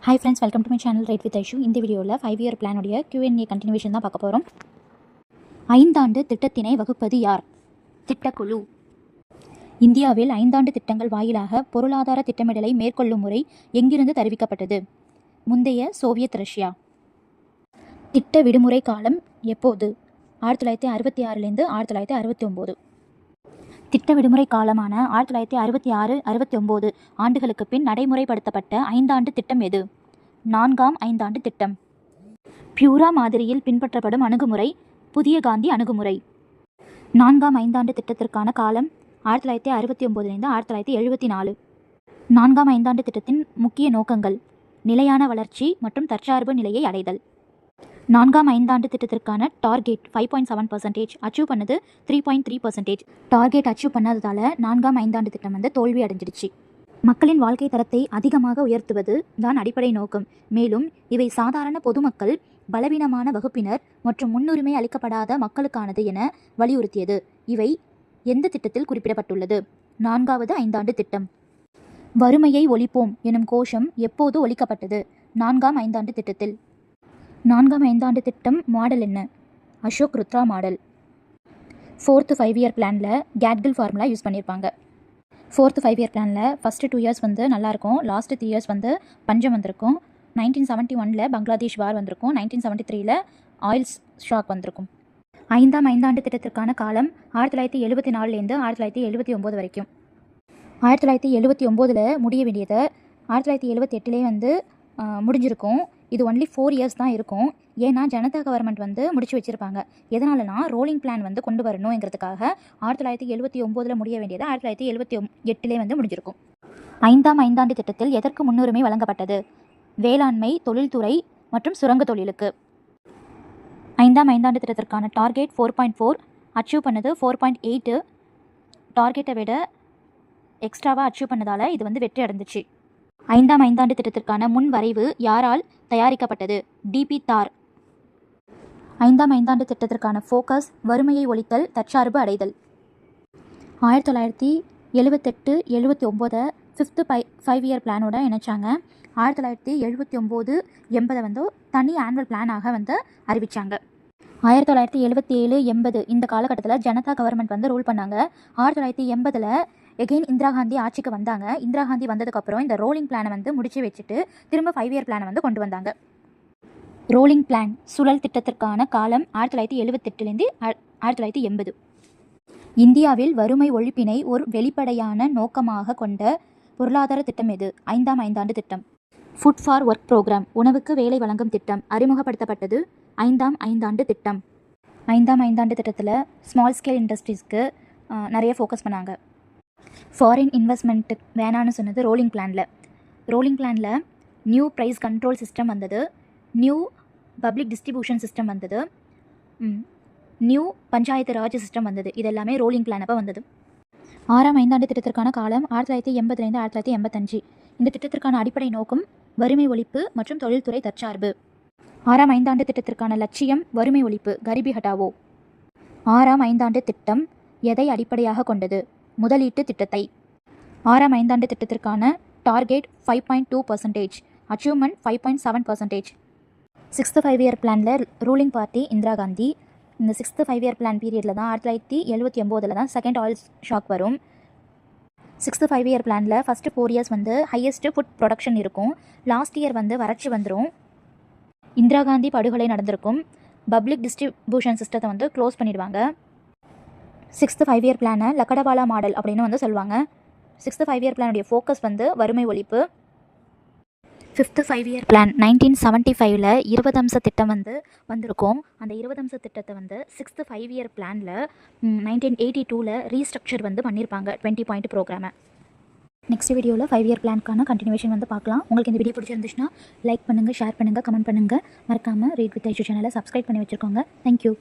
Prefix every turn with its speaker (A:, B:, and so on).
A: Hi friends, welcome to my channel Rate with Aishu. இந்த வீடியோவில் 5 year பிளானுடைய Q&A continuation தான் பார்க்க போகிறோம். 5 ஆண்டு திட்டத்தினை வகுப்பது யார்? திட்டக்குழு. இந்தியாவில் 5 ஆண்டு திட்டங்கள் வாயிலாக பொருளாதார திட்டமிடலை மேற்கொள்ளும் முறை எங்கிருந்து தெரிவிக்கப்பட்டது? முந்தைய சோவியத் ரஷ்யா. திட்ட விடுமுறை காலம் எப்போது? 1966லேருந்து 1969. திட்ட விடுமுறை காலமான 1966-69 ஆண்டுகளுக்கு பின் நடைமுறைப்படுத்தப்பட்ட 5 ஆண்டு திட்டம் எது? 4ஆம் 5 ஆண்டு திட்டம். பியூரா மாதிரியில் பின்பற்றப்படும் அணுகுமுறை புதிய காந்தி அணுகுமுறை. 4ஆம் 5 ஆண்டு திட்டத்திற்கான காலம் 1969லேருந்து 1974. 4ஆம் 5 ஆண்டு திட்டத்தின் முக்கிய நோக்கங்கள்: நிலையான வளர்ச்சி மற்றும் தற்சார்பு நிலையை அடைதல். 4ஆம் 5 ஆண்டு திட்டத்திற்கான டார்கெட் 5.7%, அச்சீவ் பண்ணது 3.3%. டார்கெட் அச்சீவ் பண்ணாததால் 4ஆம் 5 ஆண்டு திட்டம் தோல்வி அடைஞ்சிடுச்சு. மக்களின் வாழ்க்கை தரத்தை அதிகமாக உயர்த்துவது தான் அடிப்படை நோக்கம். மேலும் இவை சாதாரண பொதுமக்கள், பலவீனமான வகுப்பினர் மற்றும் முன்னுரிமை அளிக்கப்படாத மக்களுக்கானது என வலியுறுத்தியது. இவை எந்த திட்டத்தில் குறிப்பிடப்பட்டுள்ளது? 4வது 5 ஆண்டு திட்டம். வறுமையை ஒழிப்போம் எனும் கோஷம் எப்போது ஒழிக்கப்பட்டது? 4ஆம் 5 ஆண்டு திட்டத்தில். 4ஆம் 5 ஆண்டு திட்டம் மாடல் என்ன? Ashok Rudra model. 4th 5 year பிளானில் கேட்கில் ஃபார்முலா யூஸ் பண்ணியிருப்பாங்க. 4th 5 இயர் பிளானில் ஃபஸ்ட்டு 2 இயர்ஸ் நல்லாயிருக்கும், லாஸ்ட் 3 இயர்ஸ் பஞ்சம் வந்திருக்கும். 1971 பங்களாதேஷ் வார் வந்திருக்கும். 1973 ஆயில் ஷாக் வந்திருக்கும். 5ஆம் 5 ஆண்டு திட்டத்திற்கான காலம் 1974லேருந்து 1979 வரைக்கும். 1979 முடிய வேண்டியதை 1978 முடிஞ்சிருக்கும். இது ஒன்லி 4 இயர்ஸ் தான் இருக்கும். ஏன்னா ஜனதா கவர்மெண்ட் முடிச்சு வச்சுருப்பாங்க. எதனாலனா ரோலிங் பிளான் கொண்டு வரணுங்கிறதுக்காக 1979 முடிய வேண்டியது 1978 முடிஞ்சிருக்கும். 5ஆம் 5 ஆண்டு திட்டத்தில் எதற்கு முன்னுரிமை வழங்கப்பட்டது? வேளாண்மை, தொழில்துறை மற்றும் சுரங்க தொழிலுக்கு. 5ஆம் 5 ஆண்டு திட்டத்திற்கான டார்கெட் 4.4, அச்சீவ் பண்ணது 4.8. டார்கெட்டை விட எக்ஸ்ட்ராவாக அச்சீவ் பண்ணதால் இது வெற்றி அடைந்துச்சு. 5ஆம் 5 ஆண்டு திட்டத்திற்கான முன் வரைவு யாரால் தயாரிக்கப்பட்டது? டிபி தார். 5ஆம் 5 ஆண்டு திட்டத்திற்கான ஃபோக்கஸ் வறுமையை ஒழித்தல், தற்சார்பு அடைதல். 1978-79 5th 5 இயர் பிளானோட இணைச்சாங்க. 1979-80 தனி ஆனுவல் பிளானாக அறிவித்தாங்க. 1977-80 இந்த காலகட்டத்தில் ஜனதா கவர்மெண்ட் ரூல் பண்ணாங்க. 1980 எகெயின் இந்திரா காந்தி ஆட்சிக்கு வந்தாங்க. இந்திரா காந்தி வந்ததுக்கப்புறம் இந்த ரோலிங் பிளானை முடிச்சு வச்சுட்டு திரும்ப 5 இயர் பிளானை கொண்டு வந்தாங்க. ரோலிங் பிளான் சுழல் திட்டத்திற்கான காலம் 1978லேருந்து 1980. இந்தியாவில் வறுமை ஒழிப்பினை ஒரு வெளிப்படையான நோக்கமாக கொண்ட பொருளாதார திட்டம் எது? 5ஆம் 5 ஆண்டு திட்டம். ஃபுட் ஃபார் ஒர்க் ப்ரோக்ராம் உணவுக்கு வேலை வழங்கும் திட்டம் அறிமுகப்படுத்தப்பட்டது 5ஆம் 5 ஆண்டு திட்டம். 5ஆம் 5 ஆண்டு திட்டத்தில் ஸ்மால் ஸ்கேல் இண்டஸ்ட்ரீஸ்க்கு நிறைய ஃபோக்கஸ் பண்ணாங்க. ஃபாரின் இன்வெஸ்ட்மெண்ட்டு வேணான்னு சொன்னது ரோலிங் பிளானில் நியூ ப்ரைஸ் கண்ட்ரோல் சிஸ்டம் வந்தது, நியூ பப்ளிக் டிஸ்ட்ரிபியூஷன் சிஸ்டம் வந்தது, நியூ பஞ்சாயத்து ராஜ் சிஸ்டம் வந்தது. இது எல்லாமே ரோலிங் பிளான் அப்போ வந்தது. 6ஆம் 5 ஆண்டு திட்டத்திற்கான காலம் 1980லேருந்து 1985. இந்த திட்டத்திற்கான அடிப்படை நோக்கம் வறுமை ஒழிப்பு மற்றும் தொழில்துறை தற்சார்பு. 6ஆம் 5 ஆண்டு திட்டத்திற்கான லட்சியம் வறுமை ஒழிப்பு, கரிபி ஹட்டாவோ. 6ஆம் 5 ஆண்டு திட்டம் எதை அடிப்படையாக கொண்டது? முதலீட்டு திட்டத்தை. 6ஆம் 5 ஆண்டு திட்டத்திற்கான டார்கெட் 5.2%, அச்சீவ்மெண்ட் 5.7%. 6th 5 இயர் பிளானில் ரூலிங் பார்ட்டி இந்திரா காந்தி. இந்த 6th 5 இயர் பிளான் பீரியடில் தான் 1979 தான் செகண்ட் ஆயில் ஷாக் வரும். 6th 5 இயர் பிளானில் first 4 years highest food production இருக்கும். லாஸ்ட் இயர் வறட்சி வந்துடும். இந்திரா காந்தி படுகொலை நடந்திருக்கும். பப்ளிக் டிஸ்ட்ரிபியூஷன் சிஸ்டத்தை க்ளோஸ் பண்ணிடுவாங்க. 6th 5 இயர் பிளானை லக்கடவாலா மாடல் அப்படின்னு சொல்லுவாங்க. 6th 5 இயர் பிளானுடைய ஃபோக்கஸ் வறுமை ஒழிப்பு. 5th 5 இயர் பிளான் 1975 20 அம்ச திட்டம் வந்திருக்கும். அந்த 20 அம்ச திட்டத்தை 6th 5 இயர் பிளானில் 1982 ரீஸ்ட்ரக்சர் பண்ணியிருப்பாங்க 20 பாயிண்ட் ப்ரோக்ராமை. நெக்ஸ்ட் வீடியோவில் 5 இயர் பிளானுக்கான கண்டினியூஷன் பார்க்கலாம். உங்களுக்கு இந்த வீடியோ பிடிச்சிருந்துச்சுன்னா லைக் பண்ணுங்கள், ஷேர் பண்ணுங்கள், கமெண்ட் பண்ணுங்கள். மறக்காமல் ரீட் வித் ஐஷு சேனலை சப்ஸ்கிரைப் பண்ணி வச்சுருக்கோங்க. தேங்க்யூ.